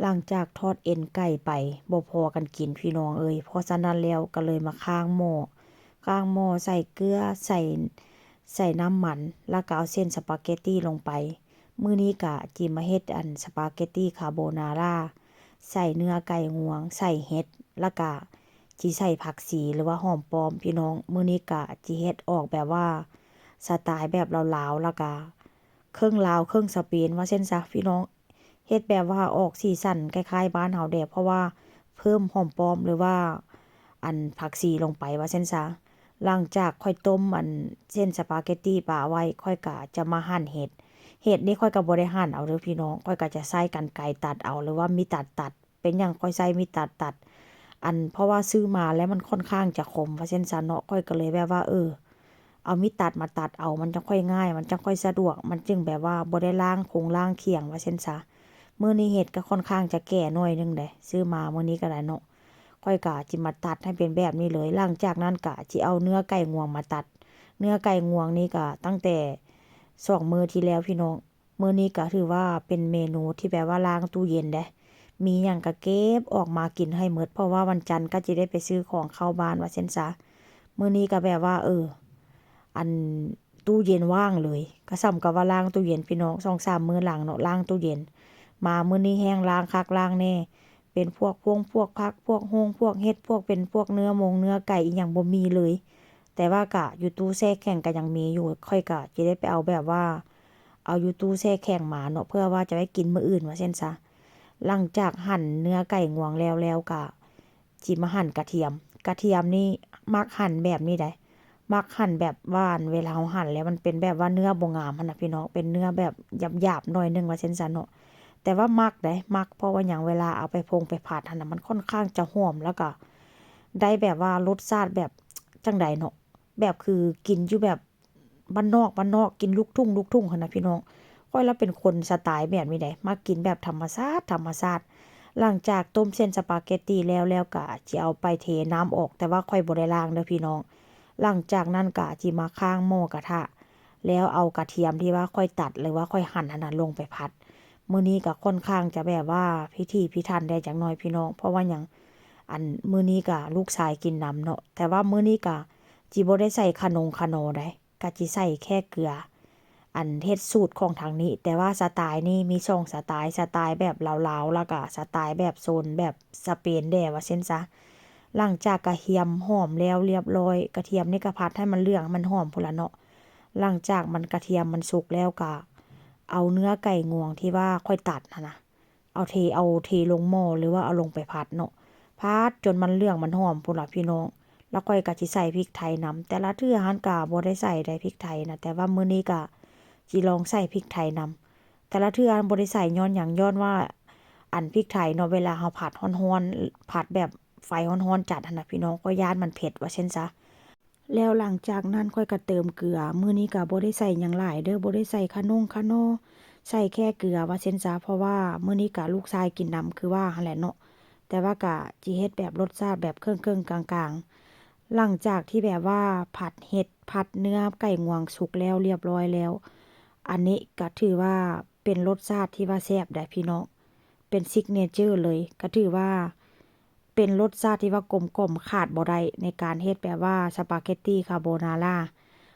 หลังจากทอดเอ็นไก่ไปบ่พอกันกินพี่น้องเอ้ยเพราะฉะนั้นแล้วก็เลยมาข้างหม้อใส่เกลือใส่น้ำมันแล้วก็เอาเส้นสปาเกตตีลงไปมื้อนี้ก็จิมาเฮ็ดสปาเกตตีคาโบนาราใส่เนื้อไก่งวงใส่เห็ดแล้วก็จิใส่ผักชีหรือว่าหอมปอมพี่น้องมื้อนี้ก็จิเฮ็ดออกแบบว่าสไตล์แบบลาวๆแล้วก็ครึ่งลาวครึ่งสเปนว่าเส้นซะพี่น้องเฮ็ดแบบว่าออกสีสันคล้ายๆบ้านเฮาแดเพราะว่าเพิ่มหอมปอมหรือว่าผักชีลงไปว่าเส้นซะหลังจากค่อยต้มเส้นสปาเกตตีปลาไว้ค่อยก็จะมาหั่นเห็ดนี่ค่อยก็บ่ได้หั่นเอาเด้อพี่น้องค่อยก็จะใช้กรรไกรตัดเอาหรือว่ามีดตัดเป็นหยังค่อยใช้มีดตัดเพราะว่าซื้อมาแล้วมันค่อนข้างจะคมว่าเส้นซะเนาะค่อยก็เลยแบบว่าเอามีดตัดมาตัดเอามันจะค่อยง่ายมันจะค่อยสะดวกมันจึงแบบว่าบ่ได้ล้างคงล้างเคียงว่าเส้นซะมื้อนี้เห็ดก็ค่อนข้างจะแก่หน่อยนึงเด้ซื้อมามื้อนี้ก็ได้เนาะค่อยก็จิมาตัดให้เป็นแบบนี้เลยหลังจากนั้นก็จิเอาเนื้อไก่งวงมาตัดเนื้อไก่งวงนี่ก็ตั้งแต่2มื้อที่แล้วพี่น้องมื้อนี้ก็ถือว่าเป็นเมนูที่แบบว่าล้างตู้เย็นเด้มีหยังก็เก็บออกมากินให้หมดเพราะว่าวันจันทร์ก็สิได้ไปซื้อของเข้าบ้านว่าเช่นซะมื้อนี้ก็แบบว่าอันตู้เย็นว่างเลยก็ส่ำกับว่าล้างตู้เย็นพี่น้อง2-3มื้อหลังเนาะล้างตู้เย็นมามื้อนี้แห้งล้างคักล้างแน่เป็นพวกผักพวกพวกเห็ดพวกเป็นพวกเนื้อไก่อีหยังบ่มีเลยแต่ว่าก็อยู่ตู้แช่แข็งก็ยังมีอยู่ค่อยก็สิได้ไปเอาแบบว่าเอาอยู่ตู้แช่แข็งมาเนาะเพื่อว่าจะไว้กินมื้ออื่นว่าเช่นซะหลังจากหั่นเนื้อไก่งวงแล้วก็จิมาหั่นกระเทียมนี่มักหั่นแบบนี้ได้มักหั่นแบบว่าเวลาเราหั่นแล้วมันเป็นแบบว่าเนื้อบ่งามหั่นน่ะพี่น้องเป็นเนื้อแบบหยาบๆหน่อยนึงว่าเช่นซะเนาะแต่ว่ามักเพราะว่าหยังเวลาเอาไปไปผัดหั่นน่ะมันค่อนข้างจะหอมแล้วก็ได้แบบว่ารสชาติแบบจั่งใดเนาะแบบคือกินอยู่แบบบ้านนอกกินลูกทุ่งหั่นน่ะพี่น้องข้อยแล้วเป็นคนสไตล์แบบนี้ได้มักกินแบบธรรมชาติหลังจากต้มเส้นสปาเกตตีแล้วก็สิเอาไปเทน้ำออกแต่ว่าข้อยบ่ได้ล้างเด้อพี่น้องหลังจากนั้นก็สิมาข้างหม้อกระทะแล้วเอากระเทียมที่ว่าค่อยตัดหรือว่าค่อยหั่นอันนั้นลงไปผัดมื้อนี้ก็ค่อนข้างจะแบบว่าพิถีพิถันได้จักหน่อยพี่น้องเพราะว่าหยังมื้อนี้ก็ลูกชายกินนำเนาะแต่ว่ามื้อนี้ก็จิบ่ได้ใส่คะนอได้ก็จิใส่แค่เกลือเฮ็ดสูตรของทางนี้แต่ว่าสไตล์นี่มี2สไตล์แบบลาวๆแล้วก็สไตล์แบบโซนแบบสเปนแด้ว่าซั่นซะหลังจากกระเทียมหอมแล้วเรียบร้อยกระเทียมนี่ก็ผัดให้มันเหลืองมันหอมพู้นล่ะเนาะหลังจากมันกระเทียมมันสุกแล้วก็เอาเนื้อไก่งวงที่ว่าค่อยตัดนะเอาเทลงหม้อหรือว่าเอาลงไปผัดเนาะผัดจนมันเหลืองมันหอมพู้นล่ะพี่น้องแล้วค่อยก็สิใส่พริกไทยนำแต่ละเทื่อหั้นก็บ่ได้ใส่ได้พริกไทยนะแต่ว่ามื้อนี้ก็สิลองใส่พริกไทยนำแต่ละเทื่อบ่ได้ใส่ย้อนหยังย้อนว่าพริกไทยเนาะเวลาเราผัดร้อนๆผัดแบบไฟร้อนๆจัดหั่นน่ะพี่น้องก็ย้านมันเผ็ดว่าเช่นซะแล้วหลังจากนั้นค่อยก็เติมเกลือมื้อนี้ก็บ่ได้ใส่หยังหลายเด้อบ่ได้ใส่คะนอใส่แค่เกลือว่าเช่นซะเพราะว่ามื้อนี้ก็ลูกชายกินนำคือว่าหั่นแหละเนาะแต่ว่าก็สิเฮ็ดแบบรสชาติแบบครึ่งๆกลางๆหลังจากที่แบบว่าผัดเห็ดผัดเนื้อไก่งวงสุกแล้วเรียบร้อยแล้วอันนี้ก็ถือว่าเป็นรสชาติที่ว่าแซ่บได้พี่น้องเป็นซิกเนเจอร์เลยก็ถือว่าเป็นรสชาติที่ว่ากลมกล่อมขาดบ่ได้ในการเฮ็ดแบบว่าสปาเกตตีคาโบนารา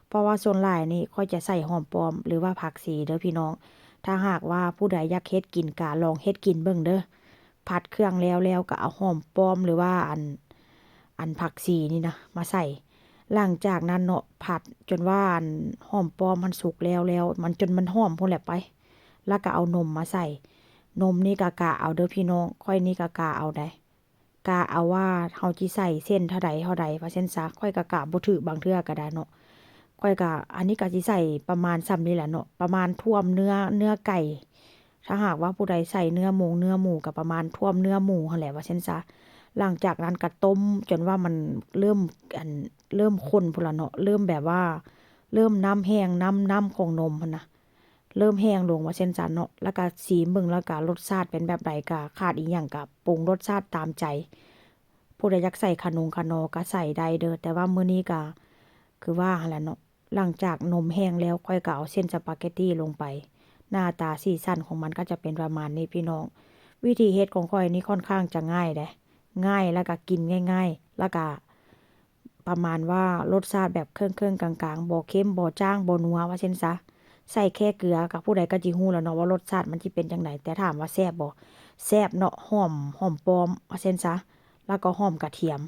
เพราะว่าส่วนหลายนี่ค่อยจะใส่หอมปอมหรือว่าผักชีเด้อพี่น้องถ้าหากว่าผู้ใดอยากเฮ็ดกินก็ลองเฮ็ดกินเบิ่งเด้อผัดเครื่องแล้วก็เอาหอมปอมหรือว่าผักชีนี่นะมาใส่หลังจากนั้นเนาะผัดจนว่าหอมปอมมันสุกแล้วมันจนมันหอมพู้นแหละไปแล้วก็เอานมมาใส่นมนี่ก็กะเอาเด้อพี่น้องค่อยนี่ก็กะเอาได้กะเอาว่าเฮาสิใส่เส้นเท่าใดว่าเส้นซะค่อยก็กะบ่ถูกบางเทื่อก็ได้เนาะค่อยก็อันนี้ก็สิใส่ประมาณส่ำนี้แหละเนาะประมาณท่วมเนื้อไก่ถ้าหากว่าผู้ใดใส่เนื้อหมูก็ประมาณท่วมเนื้อหมูหั่นแหละว่าเช่นซะหลังจากนั้นก็ต้มจนว่ามันเริ่มอันเริ่มข้นพู้นล่ะเนาะเริ่มแบบว่าเริ่มน้ำแห้งน้ำของนมหั่นน่ะเริ่มแห้งลงว่าเช่นซั้นเนาะแล้วก็สีเบิ่งแล้วก็รสชาติเป็นแบบใดก็ขาดอิหยังก็ปรุงรสชาติตามใจผู้ใดอยากใส่คะนอก็ใส่ได้เด้อแต่ว่ามื้อนี้ก็คือว่าหั่นแหละเนาะหลังจากนมแห้งแล้วค่อยก็เอาเส้นสปาเกตตีลงไปหน้าตาสีสันของมันก็จะเป็นประมาณนี้พี่น้อง วิธีเฮ็ดของข้อยนี่ค่อนข้างจะง่ายเด้ง่ายแล้วก็กินง่ายๆแล้วก็ประมาณว่ารสชาติแบบเครื่องๆกลางๆบ่เค็มบ่จางบ่นัวว่าเช่นซะใส่แค่เกลือก็ผู้ใดก็สิรู้แล้วเนาะว่ารสชาติมันสิเป็นจั่งใดแต่ถามว่าแซ่บบ่แซ่บเนาะหอมปลอมว่าเช่นซะแล้วก็หอมกระเทียม